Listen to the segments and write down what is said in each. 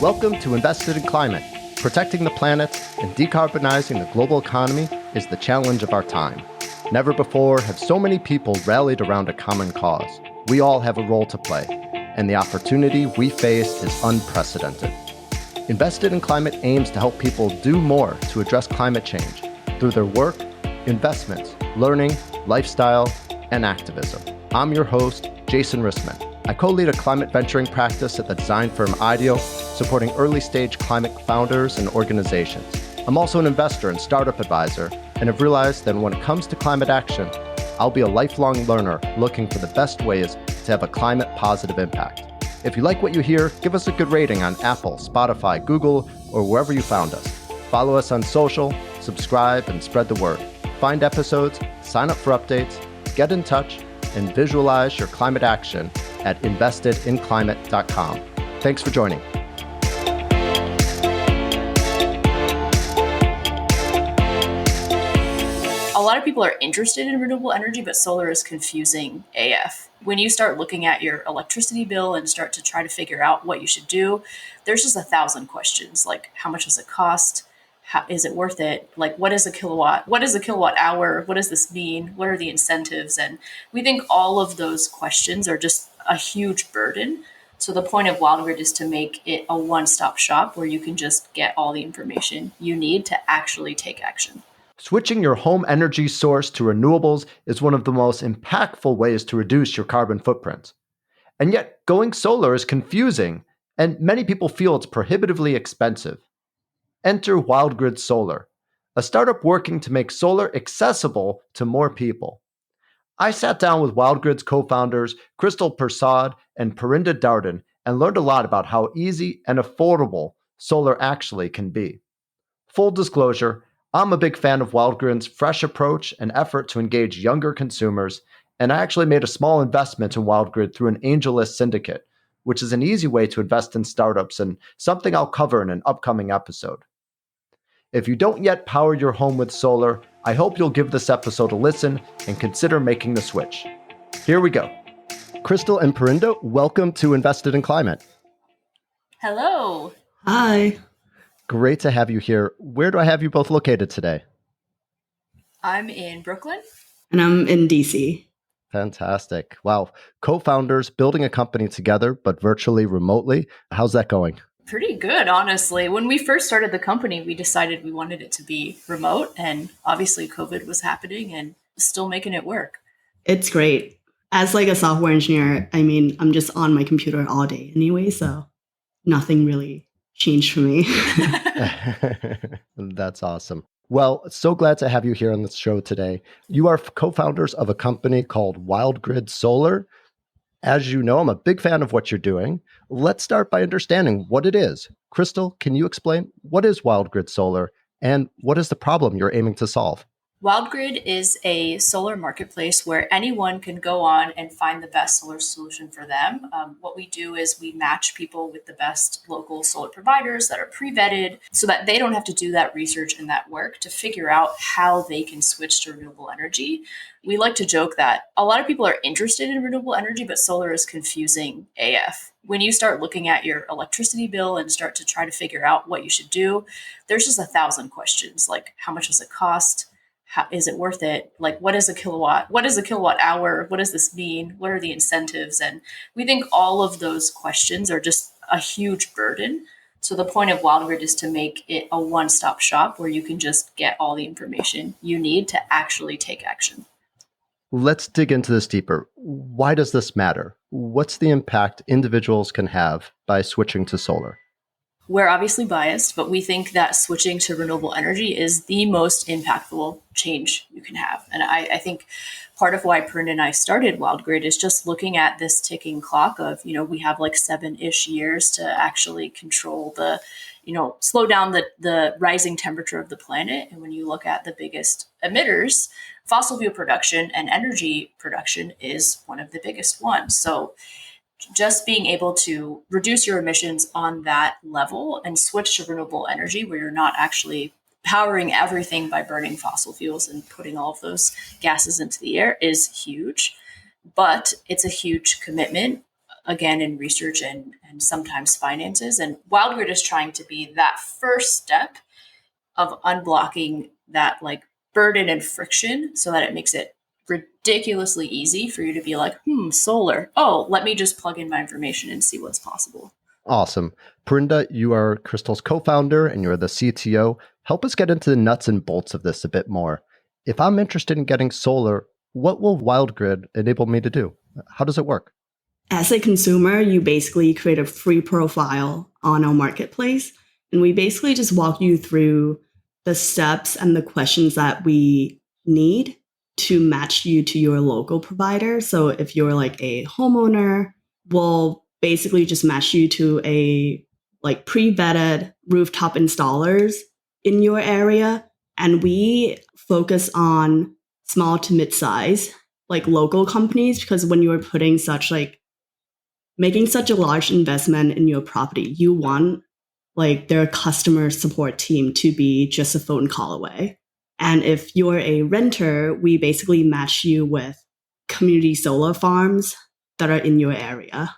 Welcome to Invested in Climate. Protecting the planet and decarbonizing the global economy is the challenge of our time. Never before have so many people rallied around a common cause. We all have a role to play, and the opportunity we face is unprecedented. Invested in Climate aims to help people do more to address climate change through their work, investments, learning, lifestyle, and activism. I'm your host, Jason Rissman. I co-lead a climate venturing practice at the design firm IDEO, supporting early-stage climate founders and organizations. I'm also an investor and startup advisor, and have realized that when it comes to climate action, I'll be a lifelong learner looking for the best ways to have a climate-positive impact. If you like what you hear, give us a good rating on Apple, Spotify, Google, or wherever you found us. Follow us on social, subscribe, and spread the word. Find episodes, sign up for updates, get in touch, and visualize your climate action at investedinclimate.com. Thanks for joining. A lot of people are interested in renewable energy, but solar is confusing AF. When you start looking at your electricity bill and start to try to figure out what you should do, there's just 1,000 questions, like how much does it cost? How, is it worth it? Like, what is a kilowatt? What is a kilowatt hour? What does this mean? What are the incentives? And we think all of those questions are just a huge burden. So the point of Wildgrid is to make it a one-stop shop where you can just get all the information you need to actually take action. Switching your home energy source to renewables is one of the most impactful ways to reduce your carbon footprint. And yet, going solar is confusing, and many people feel it's prohibitively expensive. Enter Wildgrid Solar, a startup working to make solar accessible to more people. I sat down with Wildgrid's co-founders, Krystal Persaud and Parinda Darden, and learned a lot about how easy and affordable solar actually can be. Full disclosure, I'm a big fan of Wildgrid's fresh approach and effort to engage younger consumers, and I actually made a small investment in Wildgrid through an AngelList syndicate, which is an easy way to invest in startups and something I'll cover in an upcoming episode. If you don't yet power your home with solar, I hope you'll give this episode a listen and consider making the switch. Here we go. Krystal and Parinda, welcome to Invested in Climate. Hello. Hi. Great to have you here. Where do I have you both located today? I'm in Brooklyn. And I'm in DC. Fantastic. Wow. Co-founders building a company together, but virtually remotely. How's that going? Pretty good, honestly. When we first started the company, we decided we wanted it to be remote, and obviously COVID was happening and still making it work. It's great. As like a software engineer, I'm just on my computer all day anyway, so nothing really changed for me. That's awesome. Well, so glad to have you here on the show today. You are co-founders of a company called Wildgrid Solar. As you know, I'm a big fan of what you're doing. Let's start by understanding what it is. Krystal, can you explain what is Wildgrid Solar and what is the problem you're aiming to solve? Wildgrid is a solar marketplace where anyone can go on and find the best solar solution for them. What we do is we match people with the best local solar providers that are pre-vetted so that they don't have to do that research and that work to figure out how they can switch to renewable energy. We like to joke that a lot of people are interested in renewable energy, but solar is confusing AF. When you start looking at your electricity bill and start to try to figure out what you should do, there's just 1,000 questions, like how much does it cost? How, is it worth it? Like, what is a kilowatt? What is a kilowatt hour? What does this mean? What are the incentives? And we think all of those questions are just a huge burden. So the point of Wildgrid is to make it a one-stop shop where you can just get all the information you need to actually take action. Let's dig into this deeper. Why does this matter? What's the impact individuals can have by switching to solar? We're obviously biased, but we think that switching to renewable energy is the most impactful change you can have. And I think part of why Parinda and I started Wildgrid is just looking at this ticking clock of, we have like 7-ish years to actually control the, slow down the rising temperature of the planet. And when you look at the biggest emitters, fossil fuel production and energy production is one of the biggest ones. So just being able to reduce your emissions on that level and switch to renewable energy where you're not actually powering everything by burning fossil fuels and putting all of those gases into the air is huge. But it's a huge commitment again, in research and sometimes finances. And Wildgrid is trying to be that first step of unblocking that like burden and friction so that it makes it ridiculously easy for you to be like, solar. Oh, let me just plug in my information and see what's possible. Awesome. Parinda, you are Krystal's co-founder and you're the CTO. Help us get into the nuts and bolts of this a bit more. If I'm interested in getting solar, what will Wildgrid enable me to do? How does it work? As a consumer, you basically create a free profile on our marketplace. And we basically just walk you through the steps and the questions that we need to match you to your local provider. So if you're like a homeowner, we'll basically just match you to a like pre-vetted rooftop installers in your area. And we focus on small to mid-size, like local companies, because when you're putting such like making such a large investment in your property, you want like their customer support team to be just a phone call away. And if you're a renter, we basically match you with community solar farms that are in your area.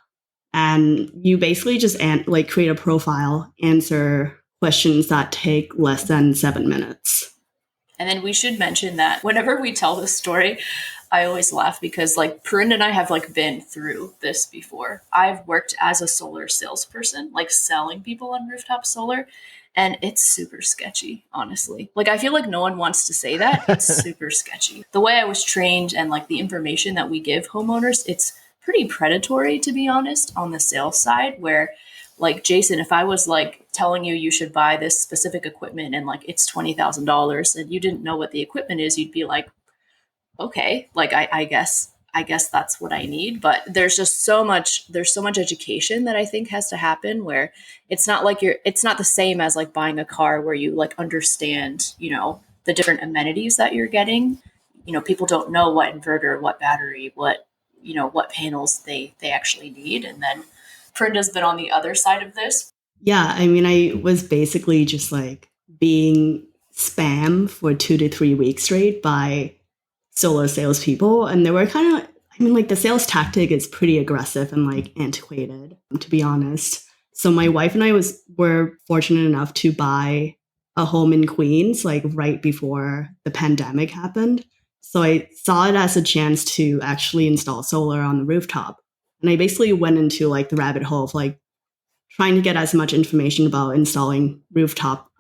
And you basically just like create a profile, answer questions that take less than 7 minutes. And then we should mention that whenever we tell this story, I always laugh because like Parinda and I have like been through this before. I've worked as a solar salesperson, like selling people on rooftop solar, and it's super sketchy, honestly. Like I feel like no one wants to say that. It's super sketchy. The way I was trained and like the information that we give homeowners, it's pretty predatory, to be honest, on the sales side, where like Jason, if I was like telling you should buy this specific equipment and like it's $20,000 and you didn't know what the equipment is, you'd be like, okay, like I guess that's what I need. But there's so much education that I think has to happen where it's not the same as like buying a car where you like understand, the different amenities that you're getting. People don't know what inverter, what battery, what panels they actually need. And then Prinda's been on the other side of this. Yeah, I mean, I was basically just like being spam for 2 to 3 weeks straight by solar salespeople. And they were kind of, like the sales tactic is pretty aggressive and like antiquated, to be honest. So my wife and I were fortunate enough to buy a home in Queens, like right before the pandemic happened. So I saw it as a chance to actually install solar on the rooftop. And I basically went into like the rabbit hole of like trying to get as much information about installing rooftop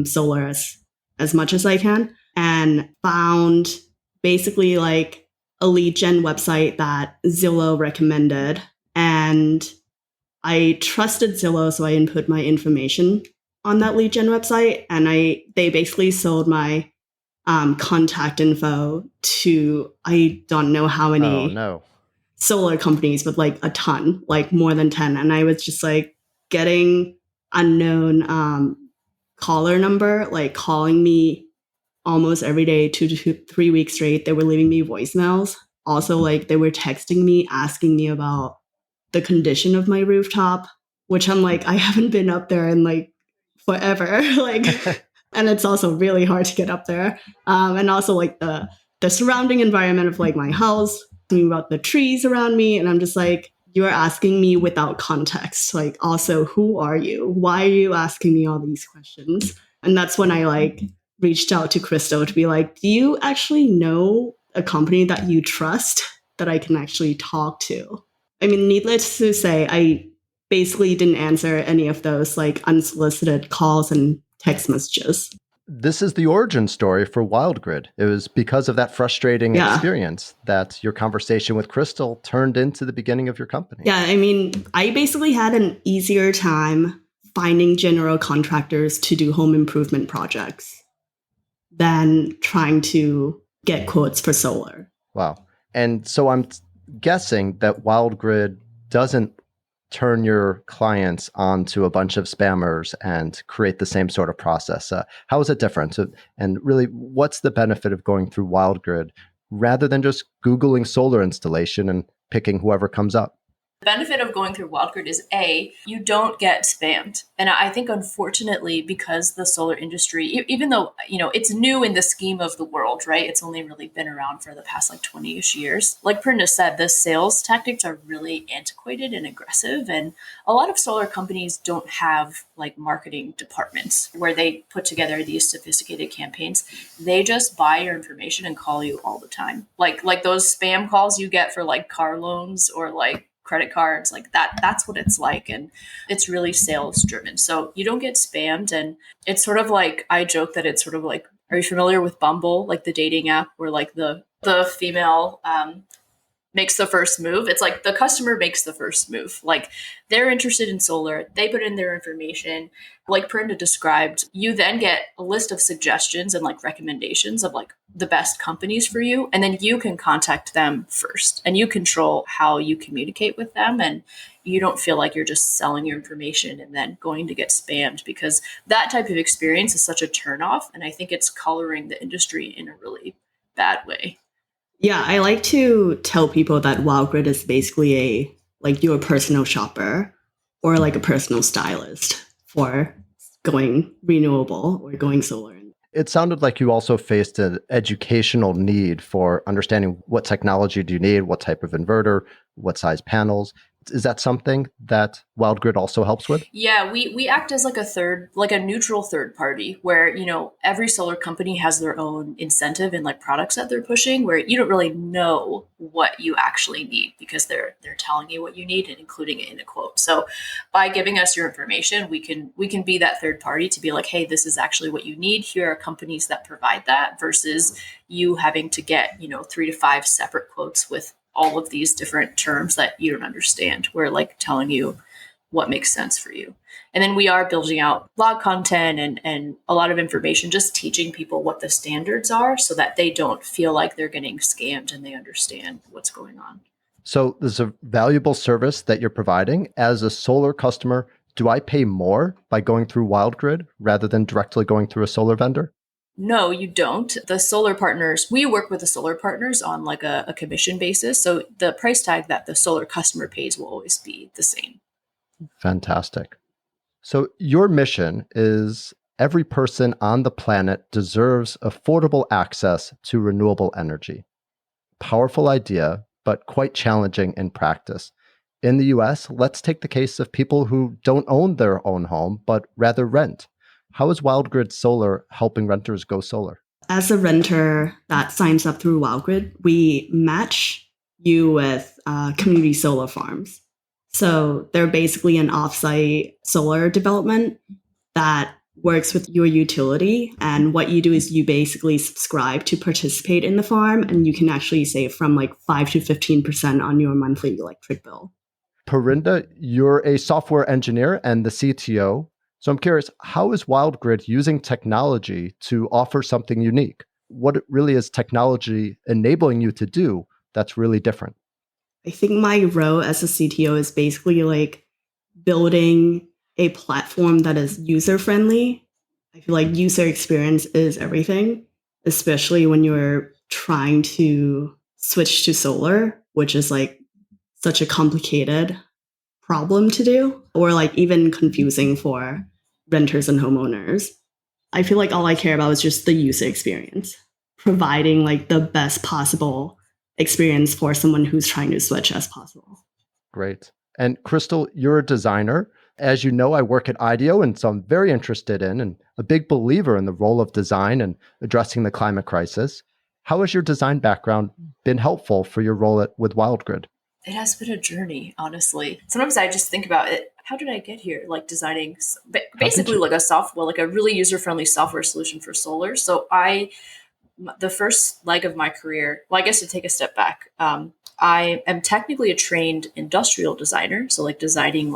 solar as much as I can, and found basically like a lead gen website that Zillow recommended. And I trusted Zillow, so I input my information on that lead gen website. And they basically sold my contact info to, I don't know how many solar companies, but like a ton, like more than 10. And I was just like getting unknown caller number, like calling me almost every day, 2 to 3 weeks straight. They were leaving me voicemails. Also, like they were texting me, asking me about the condition of my rooftop, which I'm like, I haven't been up there in like forever. Like, and it's also really hard to get up there. And also like the surrounding environment of like my house, about the trees around me. And I'm just like, you're asking me without context. Like, also, who are you? Why are you asking me all these questions? And that's when I like reached out to Krystal to be like, do you actually know a company that you trust that I can actually talk to? I mean, needless to say, I basically didn't answer any of those like unsolicited calls and text messages. This is the origin story for Wildgrid. It was because of that frustrating experience that your conversation with Krystal turned into the beginning of your company. Yeah, I mean, I basically had an easier time finding general contractors to do home improvement projects than trying to get quotes for solar. Wow. And so I'm guessing that Wildgrid doesn't turn your clients onto a bunch of spammers and create the same sort of process. How is it different? And really, what's the benefit of going through Wildgrid rather than just Googling solar installation and picking whoever comes up? The benefit of going through Wildgrid is A, you don't get spammed. And I think unfortunately, because the solar industry, even though, it's new in the scheme of the world, right? It's only really been around for the past 20-ish years. Like Parinda said, the sales tactics are really antiquated and aggressive. And a lot of solar companies don't have marketing departments where they put together these sophisticated campaigns. They just buy your information and call you all the time. Like those spam calls you get for car loans or credit cards, that's what it's like. And it's really sales driven. So you don't get spammed. And it's sort of I joke that it's sort of are you familiar with Bumble, the dating app where the female makes the first move? It's the customer makes the first move. They're interested in solar. They put in their information. Like Parinda described, you then get a list of suggestions and recommendations of the best companies for you. And then you can contact them first and you control how you communicate with them. And you don't feel like you're just selling your information and then going to get spammed, because that type of experience is such a turnoff. And I think it's coloring the industry in a really bad way. Yeah, I like to tell people that Wildgrid is basically your personal shopper or a personal stylist for going renewable or going solar. It sounded like you also faced an educational need for understanding what technology do you need, what type of inverter, what size panels. Is that something that Wildgrid also helps with? Yeah, we act as a neutral third party where, every solar company has their own incentive and products that they're pushing, where you don't really know what you actually need because they're telling you what you need and including it in a quote. So by giving us your information, we can be that third party to be hey, this is actually what you need. Here are companies that provide that, versus you having to get, 3 to 5 separate quotes with all of these different terms that you don't understand. We're telling you what makes sense for you. And then we are building out blog content and a lot of information, just teaching people what the standards are so that they don't feel like they're getting scammed and they understand what's going on. So there's a valuable service that you're providing. As a solar customer, do I pay more by going through Wildgrid rather than directly going through a solar vendor? No, you don't. The solar partners, we work with the solar partners on a commission basis. So the price tag that the solar customer pays will always be the same. Fantastic. So your mission is every person on the planet deserves affordable access to renewable energy. Powerful idea, but quite challenging in practice. In the US, let's take the case of people who don't own their own home, but rather rent. How is Wildgrid Solar helping renters go solar? As a renter that signs up through Wildgrid, we match you with community solar farms. So they're basically an offsite solar development that works with your utility. And what you do is you basically subscribe to participate in the farm, and you can actually save from 5 to 15% on your monthly electric bill. Parinda, you're a software engineer and the CTO. So I'm curious, how is Wildgrid using technology to offer something unique? What really is technology enabling you to do that's really different? I think my role as a CTO is basically building a platform that is user-friendly. I feel like user experience is everything, especially when you're trying to switch to solar, which is such a complicated problem to do, or even confusing for renters and homeowners. I feel like all I care about is just the user experience, providing the best possible experience for someone who's trying to switch as possible. Great. And Krystal, you're a designer. As you know, I work at IDEO, and so I'm very interested in and a big believer in the role of design and addressing the climate crisis. How has your design background been helpful for your role with Wildgrid? It has been a journey, honestly. Sometimes I just think about it. How did I get here? Designing basically a really user-friendly software solution for solar. So the first leg of my career, well, I guess to take a step back, I am technically a trained industrial designer. So designing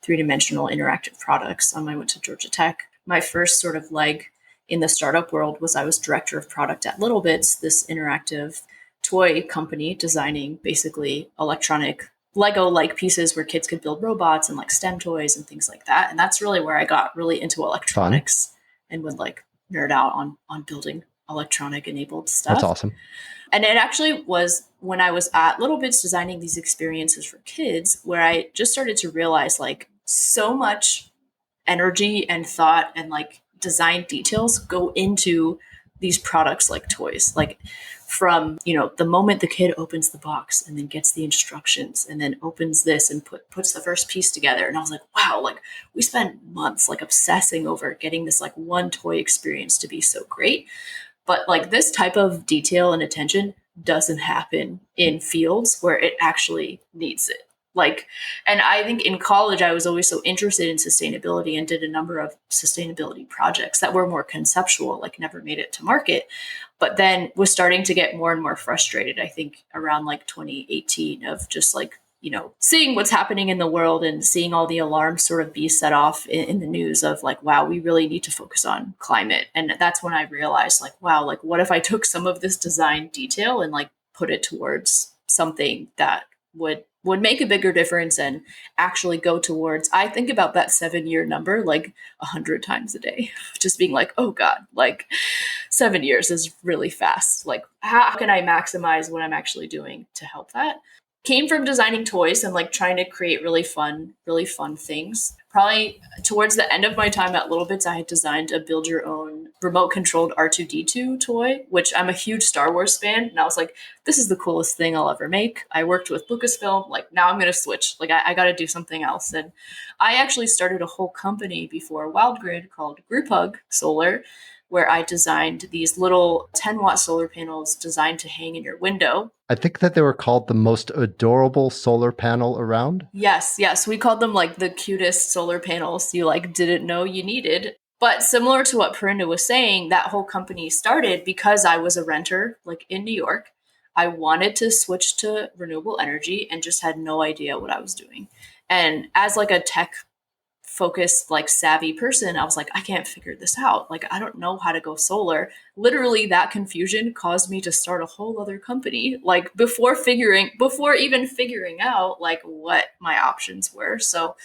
three-dimensional interactive products. I went to Georgia Tech. My first sort of leg in the startup world was I was director of product at Little Bits, this interactive toy company designing basically electronic Lego-like pieces where kids could build robots and STEM toys and things like that. And that's really where I got really into electronics and would nerd out on building electronic enabled stuff. That's awesome. And it actually was when I was at Little Bits designing these experiences for kids, where I just started to realize like so much energy and thought and like design details go into these products like toys. Like from, the moment the kid opens the box and then gets the instructions and then opens this and puts the first piece together. And I was like, wow, like we spent months like obsessing over getting this like one toy experience to be so great. But like this type of detail and attention doesn't happen in fields where it actually needs it. Like, and I think in college, I was always so interested in sustainability and did a number of sustainability projects that were more conceptual, like never made it to market, but then was starting to get more and more frustrated, I think around like 2018 of just like, seeing what's happening in the world and seeing all the alarms sort of be set off in the news of like, wow, we really need to focus on climate. And that's when I realized like, wow, like what if I took some of this design detail and like put it towards something that would make a bigger difference and actually go towards, I think about that 7-year number like 100 times a day, just being like, oh God, like 7 years is really fast. Like, how can I maximize what I'm actually doing to help that? Came from designing toys and like trying to create really fun things. Probably towards the end of my time at Little Bits, I had designed a build your own remote controlled R2D2 toy, which I'm a huge Star Wars fan. And I was like, this is the coolest thing I'll ever make. I worked with Lucasfilm. Like now I'm going to switch. Like I got to do something else. And I actually started a whole company before Wildgrid called Wildgrid Solar, where I designed these little 10-watt solar panels designed to hang in your window. I think that they were called the most adorable solar panel around. Yes. We called them like the cutest solar panels you like didn't know you needed. But similar to what Parinda was saying, that whole company started because I was a renter like in New York. I wanted to switch to renewable energy and just had no idea what I was doing. And as like a tech focused, like savvy person, I was like, I can't figure this out. Like, I don't know how to go solar. Literally, that confusion caused me to start a whole other company, like before even figuring out like what my options were. So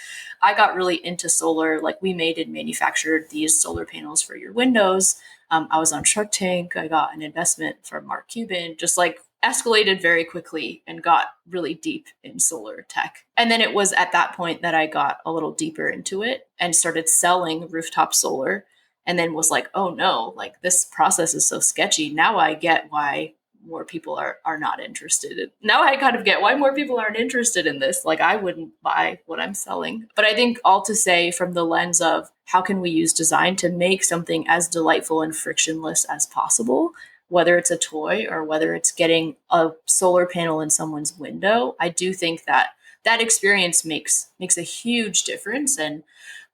I got really into solar. Like we made and manufactured these solar panels for your windows. I was on Shark Tank. I got an investment from Mark Cuban, just like escalated very quickly and got really deep in solar tech. And then it was at that point that I got a little deeper into it and started selling rooftop solar, and then was like, oh no, like this process is so sketchy. Now I get why more people are not interested. Now I kind of get why more people aren't interested in this. Like I wouldn't buy what I'm selling. But I think all to say from the lens of how can we use design to make something as delightful and frictionless as possible, whether it's a toy or whether it's getting a solar panel in someone's window. I do think that that experience makes a huge difference. And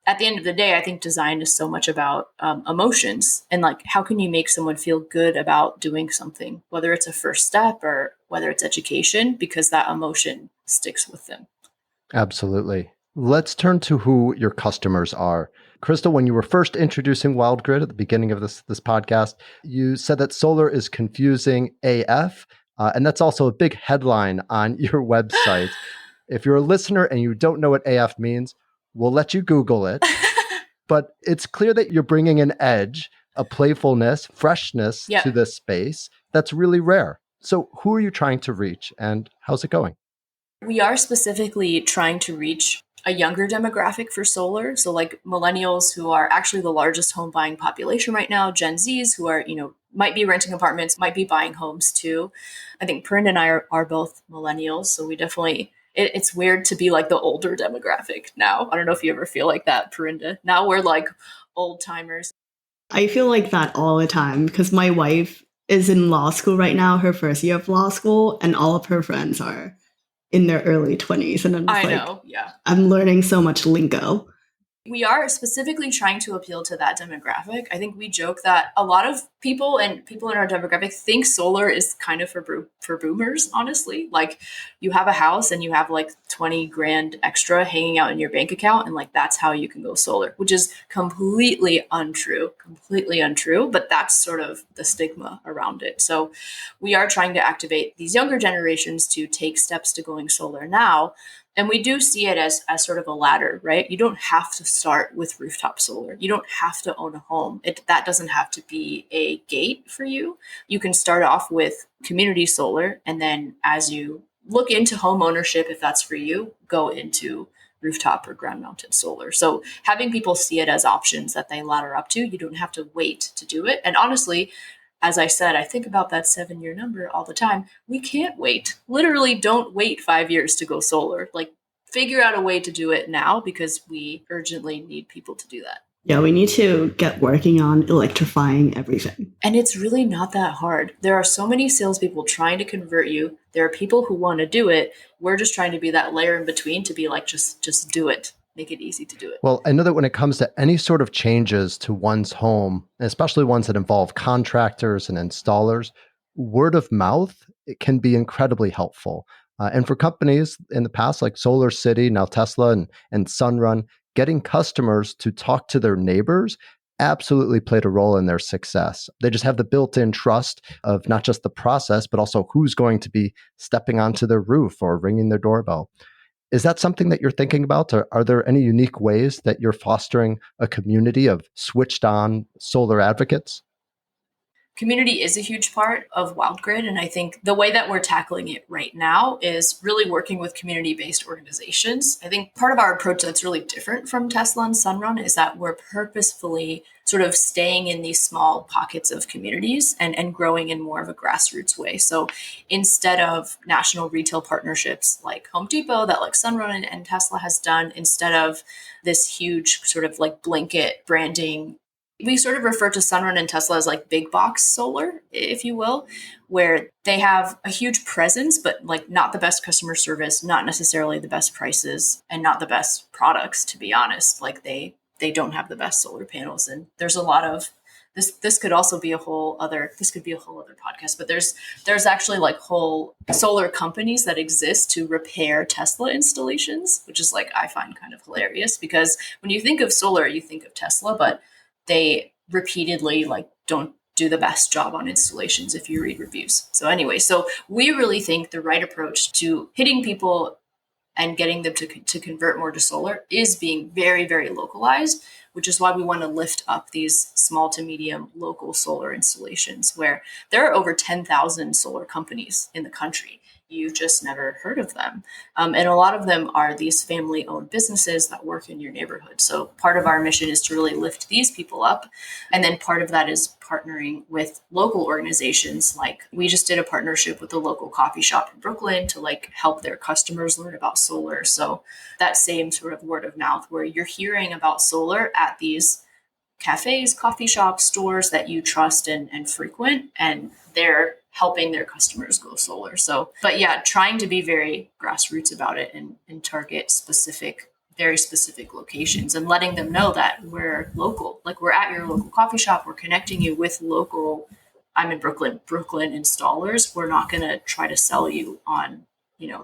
at the end of the day, I think design is so much about emotions and like, how can you make someone feel good about doing something, whether it's a first step or whether it's education, because that emotion sticks with them. Absolutely. Let's turn to who your customers are. Krystal, when you were first introducing Wildgrid at the beginning of this podcast, you said that solar is confusing AF, and that's also a big headline on your website. If you're a listener and you don't know what AF means, we'll let you Google it. But it's clear that you're bringing an edge, a playfulness, freshness to this space that's really rare. So who are you trying to reach and how's it going? We are specifically trying to reach a younger demographic for solar. So like millennials, who are actually the largest home buying population right now, Gen Zs who are, might be renting apartments, might be buying homes too. I think Parinda and I are both millennials. So we definitely, it's weird to be like the older demographic now. I don't know if you ever feel like that, Parinda. Now we're like old timers. I feel like that all the time because my wife is in law school right now, her first year of law school, and all of her friends are in their early 20s. And I'm just I'm learning so much lingo. We are specifically trying to appeal to that demographic. I think we joke that a lot of people in our demographic think solar is kind of for boomers, honestly. Like you have a house and you have like 20 grand extra hanging out in your bank account, and like that's how you can go solar, which is completely untrue, but that's sort of the stigma around it. So we are trying to activate these younger generations to take steps to going solar now. And we do see it as sort of a ladder, right? You don't have to start with rooftop solar. You don't have to own a home. That doesn't have to be a gate for you. You can start off with community solar. And then as you look into home ownership, if that's for you, go into rooftop or ground mounted solar. So having people see it as options that they ladder up to, you don't have to wait to do it. And honestly, as I said, I think about that 7-year number all the time. We can't wait. Literally, don't wait 5 years to go solar. Like, figure out a way to do it now because we urgently need people to do that. Yeah, we need to get working on electrifying everything. And it's really not that hard. There are so many salespeople trying to convert you. There are people who want to do it. We're just trying to be that layer in between to be like, just do it. Make it easy to do it. Well, I know that when it comes to any sort of changes to one's home, especially ones that involve contractors and installers, word of mouth, it can be incredibly helpful. And for companies in the past, like Solar City, now Tesla and Sunrun, getting customers to talk to their neighbors absolutely played a role in their success. They just have the built-in trust of not just the process, but also who's going to be stepping onto their roof or ringing their doorbell. Is that something that you're thinking about? Or are there any unique ways that you're fostering a community of switched on solar advocates? Community is a huge part of Wildgrid. And I think the way that we're tackling it right now is really working with community-based organizations. I think part of our approach that's really different from Tesla and Sunrun is that we're purposefully sort of staying in these small pockets of communities and growing in more of a grassroots way. So instead of national retail partnerships like Home Depot that like Sunrun and Tesla has done, instead of this huge sort of like blanket branding, we sort of refer to Sunrun and Tesla as like big box solar, if you will, where they have a huge presence, but like not the best customer service, not necessarily the best prices, and not the best products, to be honest. Like they don't have the best solar panels. And there's a lot of this could also be a whole other podcast, but there's actually like whole solar companies that exist to repair Tesla installations, which is like I find kind of hilarious because when you think of solar, you think of Tesla, but they repeatedly like don't do the best job on installations if you read reviews. So anyway, so we really think the right approach to hitting people and getting them to convert more to solar is being very, very localized, which is why we want to lift up these small to medium local solar installations where there are over 10,000 solar companies in the country. You've just never heard of them. And a lot of them are these family-owned businesses that work in your neighborhood. So part of our mission is to really lift these people up. And then part of that is partnering with local organizations. Like we just did a partnership with a local coffee shop in Brooklyn to like help their customers learn about solar. So that same sort of word of mouth where you're hearing about solar at these cafes, coffee shops, stores that you trust and frequent, and they're helping their customers go solar. So, but yeah, trying to be very grassroots about it and target very specific locations and letting them know that we're local, like we're at your local coffee shop, we're connecting you with local, I'm in Brooklyn installers. We're not going to try to sell you on,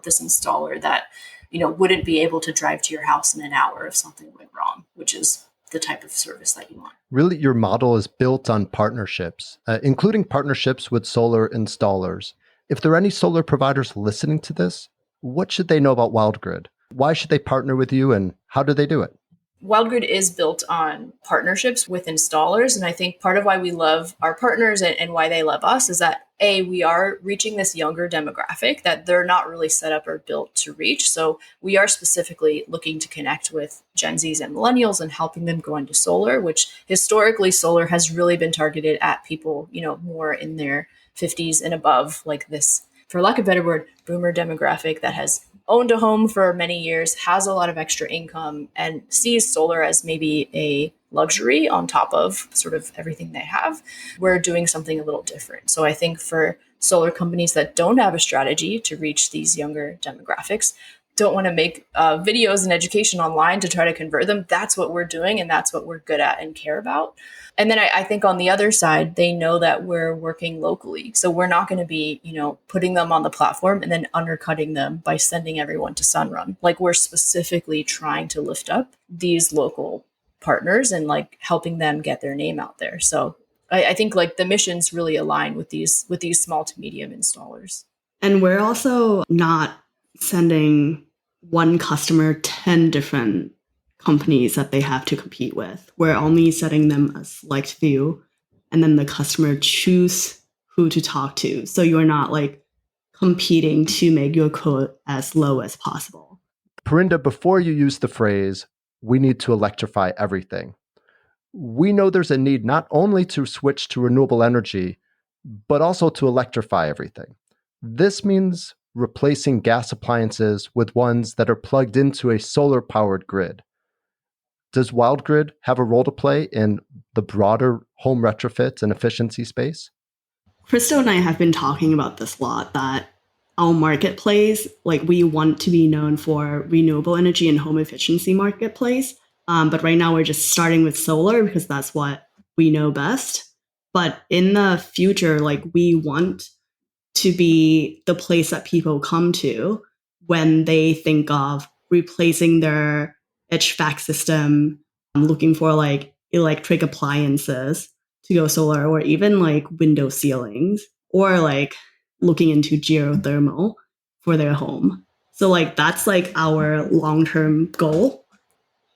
this installer that, wouldn't be able to drive to your house in an hour if something went wrong, which is the type of service that you want. Really, your model is built on partnerships, including partnerships with solar installers. If there are any solar providers listening to this, what should they know about Wildgrid? Why should they partner with you and how do they do it? Wildgrid is built on partnerships with installers. And I think part of why we love our partners and why they love us is that we are reaching this younger demographic that they're not really set up or built to reach. So we are specifically looking to connect with Gen Zs and millennials and helping them go into solar, which historically solar has really been targeted at people, more in their 50s and above, like this, for lack of a better word, boomer demographic that has owned a home for many years, has a lot of extra income, and sees solar as maybe a luxury on top of sort of everything they have. We're doing something a little different. So I think for solar companies that don't have a strategy to reach these younger demographics, don't want to make videos and education online to try to convert them, that's what we're doing and that's what we're good at and care about. And then I think on the other side, they know that we're working locally. So we're not going to be, putting them on the platform and then undercutting them by sending everyone to Sunrun. Like we're specifically trying to lift up these local partners and like helping them get their name out there. So I think like the missions really align with these small to medium installers. And we're also not sending one customer 10 different companies that they have to compete with. We're only setting them a select few, and then the customer choose who to talk to. So you're not like competing to make your quote as low as possible. Parinda, before you use the phrase, we need to electrify everything, we know there's a need not only to switch to renewable energy, but also to electrify everything. This means replacing gas appliances with ones that are plugged into a solar-powered grid. Does Wildgrid have a role to play in the broader home retrofit and efficiency space? Krystal and I have been talking about this a lot, that our marketplace, like we want to be known for renewable energy and home efficiency marketplace. But right now we're just starting with solar because that's what we know best. But in the future, like we want to be the place that people come to when they think of replacing their HVAC system, looking for like electric appliances to go solar, or even like window ceilings, or like looking into geothermal for their home. So like that's like our long-term goal.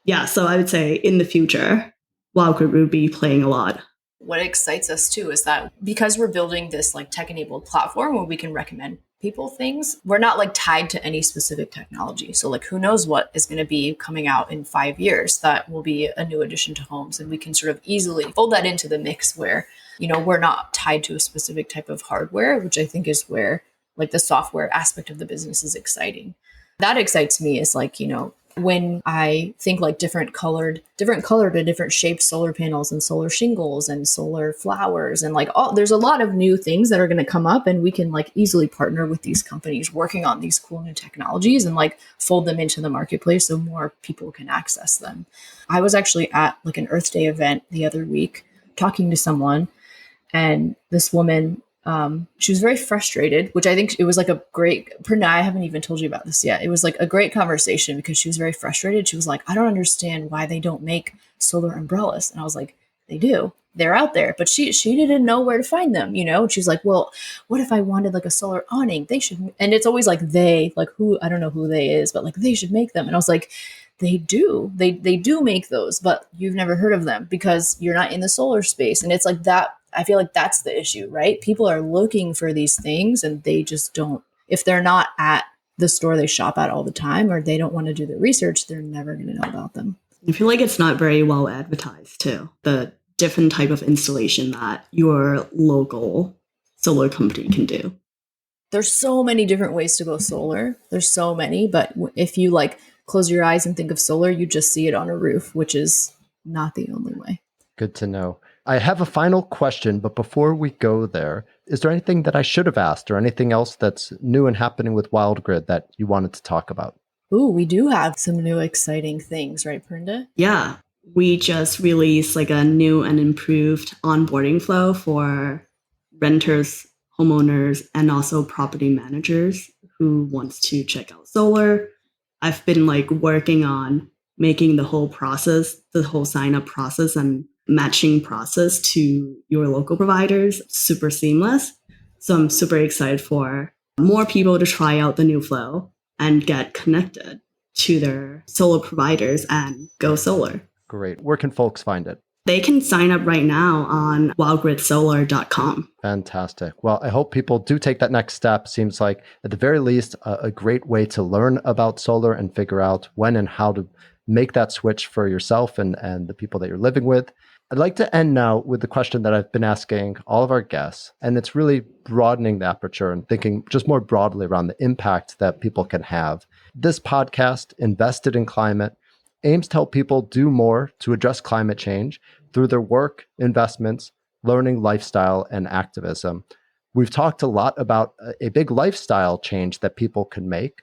Yeah, so I would say in the future, Wildgrid would be playing a lot. What excites us too is that because we're building this like tech-enabled platform where we can recommend people things, we're not like tied to any specific technology. So like who knows what is going to be coming out in 5 years that will be a new addition to homes, and we can sort of easily fold that into the mix where, you know, we're not tied to a specific type of hardware, which I think is where like the software aspect of the business is exciting. That excites me is like, you know, when I think like different colored and different shaped solar panels and solar shingles and solar flowers and like all, there's a lot of new things that are going to come up, and we can like easily partner with these companies working on these cool new technologies and like fold them into the marketplace so more people can access them. I was actually at like an Earth Day event the other week talking to someone, and this woman, she was very frustrated, which I think it was like a great, Perna, I haven't even told you about this yet. It was like a great conversation because she was very frustrated. She was like, I don't understand why they don't make solar umbrellas. And I was like, they do. They're out there. But she didn't know where to find them, you know? And she's like, well, what if I wanted like a solar awning? They should. And it's always like they, like who, I don't know who they is, but like they should make them. And I was like, they do. They do make those, but you've never heard of them because you're not in the solar space. And it's like that. I feel like that's the issue, right? People are looking for these things and they just don't, if they're not at the store they shop at all the time, or they don't want to do the research, they're never going to know about them. I feel like it's not very well advertised too, the different type of installation that your local solar company can do. There's so many different ways to go solar. There's so many, but if you like close your eyes and think of solar, you just see it on a roof, which is not the only way. Good to know. I have a final question, but before we go there, is there anything that I should have asked or anything else that's new and happening with Wildgrid that you wanted to talk about? Ooh, we do have some new exciting things, right, Parinda? Yeah, we just released like a new and improved onboarding flow for renters, homeowners, and also property managers who wants to check out solar. I've been like working on making the whole process, the whole sign up process and matching process to your local providers super seamless. So I'm super excited for more people to try out the new flow and get connected to their solar providers and go solar. Great. Where can folks find it? They can sign up right now on wildgridsolar.com. Fantastic. Well, I hope people do take that next step. Seems like, at the very least, a great way to learn about solar and figure out when and how to make that switch for yourself and the people that you're living with. I'd like to end now with the question that I've been asking all of our guests, and it's really broadening the aperture and thinking just more broadly around the impact that people can have. This podcast, Invested in Climate, aims to help people do more to address climate change through their work, investments, learning, lifestyle, and activism. We've talked a lot about a big lifestyle change that people can make.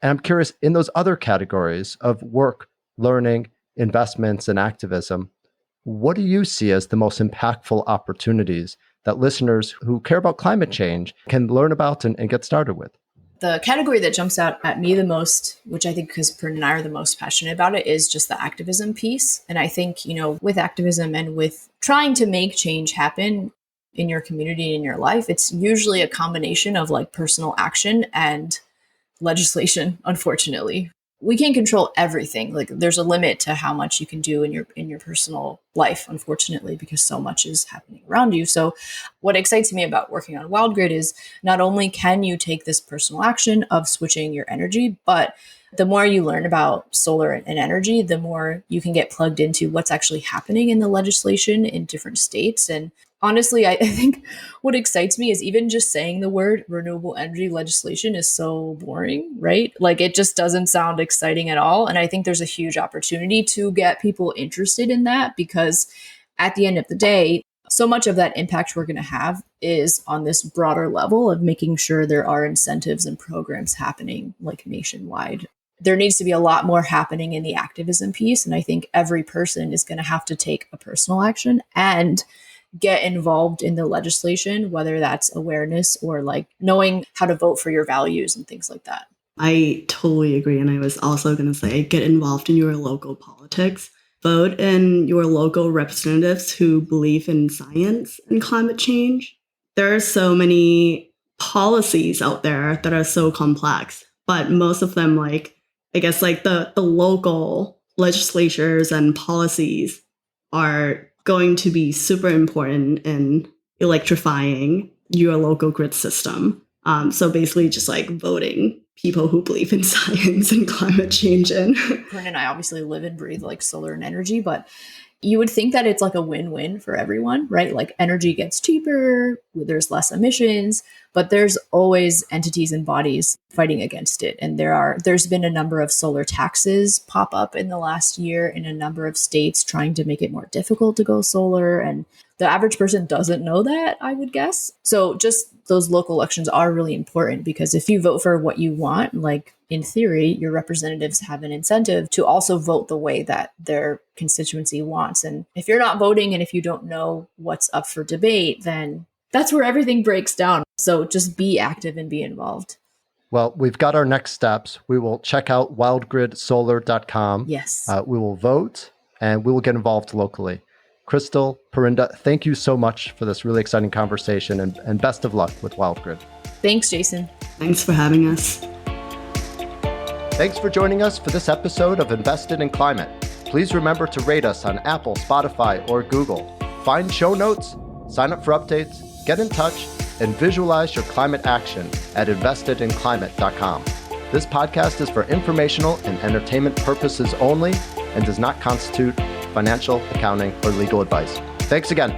And I'm curious, in those other categories of work, learning, investments, and activism, what do you see as the most impactful opportunities that listeners who care about climate change can learn about and get started with? The category that jumps out at me the most, which I think because Pern and I are the most passionate about it, is just the activism piece. And I think, you know, with activism and with trying to make change happen in your community and in your life, it's usually a combination of like personal action and legislation, unfortunately. We can't control everything. Like there's a limit to how much you can do in your personal life, unfortunately, because so much is happening around you. So what excites me about working on Wildgrid is not only can you take this personal action of switching your energy, but the more you learn about solar and energy, the more you can get plugged into what's actually happening in the legislation in different states. And honestly, I think what excites me is even just saying the word renewable energy legislation is so boring, right? Like it just doesn't sound exciting at all. And I think there's a huge opportunity to get people interested in that because at the end of the day, so much of that impact we're going to have is on this broader level of making sure there are incentives and programs happening like nationwide. There needs to be a lot more happening in the activism piece. And I think every person is going to have to take a personal action and get involved in the legislation, whether that's awareness or like knowing how to vote for your values and things like that. I totally agree. And I was also going to say, get involved in your local politics. Vote in your local representatives who believe in science and climate change. There are so many policies out there that are so complex, but most of them, like, I guess, like the local legislatures and policies are going to be super important in electrifying your local grid system. So basically just like voting people who believe in science and climate change in. Corinne and I obviously live and breathe like solar and energy, but you would think that it's like a win-win for everyone, right? Like energy gets cheaper, there's less emissions, but there's always entities and bodies fighting against it. And there's been a number of solar taxes pop up in the last year in a number of states trying to make it more difficult to go solar. And the average person doesn't know that, I would guess. So just those local elections are really important because if you vote for what you want, like in theory, your representatives have an incentive to also vote the way that their constituency wants. And if you're not voting and if you don't know what's up for debate, then that's where everything breaks down. So just be active and be involved. Well, we've got our next steps. We will check out wildgridsolar.com. Yes. We will vote and we will get involved locally. Krystal, Parinda, thank you so much for this really exciting conversation and best of luck with Wildgrid. Thanks, Jason. Thanks for having us. Thanks for joining us for this episode of Invested in Climate. Please remember to rate us on Apple, Spotify, or Google. Find show notes, sign up for updates, get in touch, and visualize your climate action at investedinclimate.com. This podcast is for informational and entertainment purposes only and does not constitute financial, accounting, or legal advice. Thanks again.